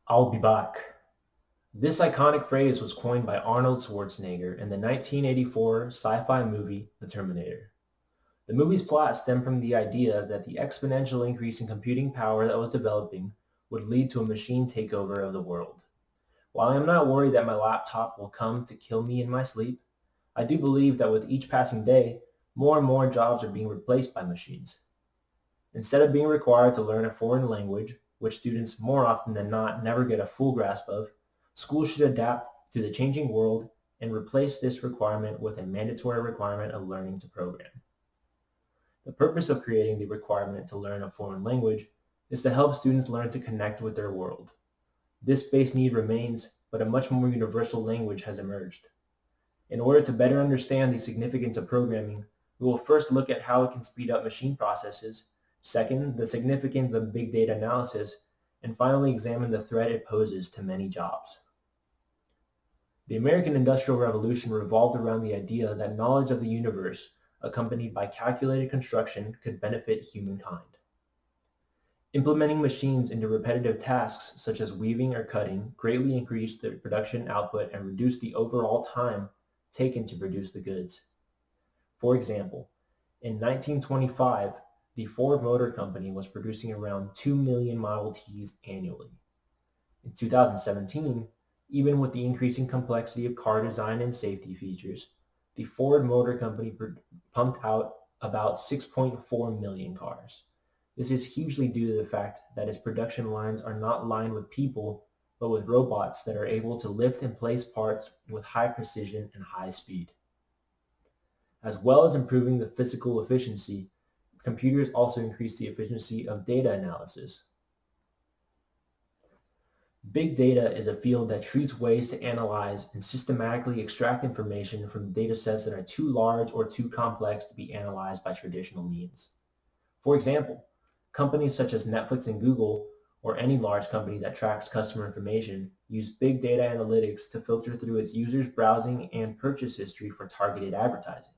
I'll be back. This iconic phrase was coined by Arnold Schwarzenegger in the 1984 sci-fi movie The Terminator. The movie's plot stemmed from the idea that the exponential increase in computing power that was developing would lead to a machine takeover of the world. While I am not worried that my laptop will come to kill me in my sleep, I do believe that with each passing day, more and more jobs are being replaced by machines. Instead of being required to learn a foreign language, which students more often than not never get a full grasp of, schools should adapt to the changing world and replace this requirement with a mandatory requirement of learning to program. The purpose of creating the requirement to learn a foreign language is to help students learn to connect with their world. This base need remains, but a much more universal language has emerged. In order to better understand the significance of programming, we will first look at how it can speed up machine processes, second, the significance of big data analysis, and finally examine the threat it poses to many jobs. The American Industrial Revolution revolved around the idea that knowledge of the universe, accompanied by calculated construction, could benefit humankind. Implementing machines into repetitive tasks such as weaving or cutting greatly increased the production output and reduced the overall time taken to produce the goods. For example, in 1925, the Ford Motor Company was producing around 2 million Model Ts annually. In 2017, even with the increasing complexity of car design and safety features, the Ford Motor Company pumped out about 6.4 million cars. This is hugely due to the fact that its production lines are not lined with people, but with robots that are able to lift and place parts with high precision and high speed. As well as improving the physical efficiency, computers also increase the efficiency of data analysis. Big data is a field that treats ways to analyze and systematically extract information from data sets that are too large or too complex to be analyzed by traditional means. For example, companies such as Netflix and Google, or any large company that tracks customer information, use big data analytics to filter through its users' browsing and purchase history for targeted advertising.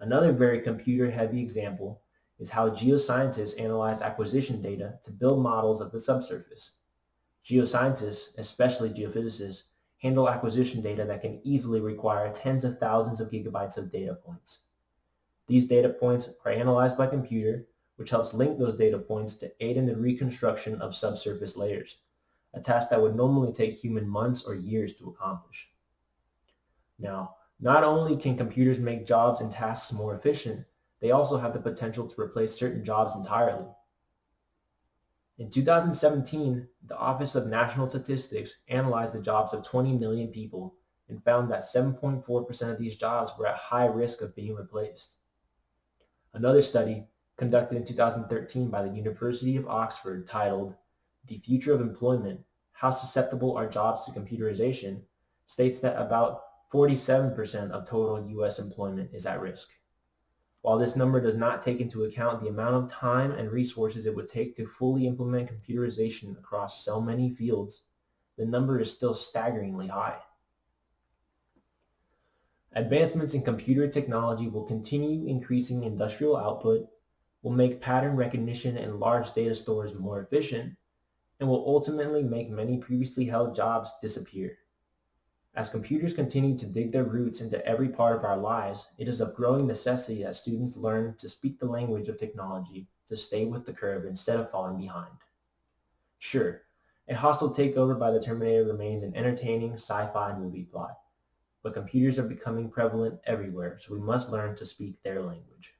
Another very computer-heavy example is how geoscientists analyze acquisition data to build models of the subsurface. Geoscientists, especially geophysicists, handle acquisition data that can easily require tens of thousands of gigabytes of data points. These data points are analyzed by computer, which helps link those data points to aid in the reconstruction of subsurface layers, a task that would normally take human months or years to accomplish. Now, not only can computers make jobs and tasks more efficient, they also have the potential to replace certain jobs entirely. In 2017, the Office of National Statistics analyzed the jobs of 20 million people and found that 7.4% of these jobs were at high risk of being replaced. Another study, conducted in 2013 by the University of Oxford titled "The Future of Employment: How Susceptible Are Jobs to Computerization?" states that about 47% of total U.S. employment is at risk. While this number does not take into account the amount of time and resources it would take to fully implement computerization across so many fields, the number is still staggeringly high. Advancements in computer technology will continue increasing industrial output, will make pattern recognition and large data stores more efficient, and will ultimately make many previously held jobs disappear. As computers continue to dig their roots into every part of our lives, it is of growing necessity that students learn to speak the language of technology to stay with the curve instead of falling behind. Sure, a hostile takeover by the Terminator remains an entertaining sci-fi movie plot, but computers are becoming prevalent everywhere, so we must learn to speak their language.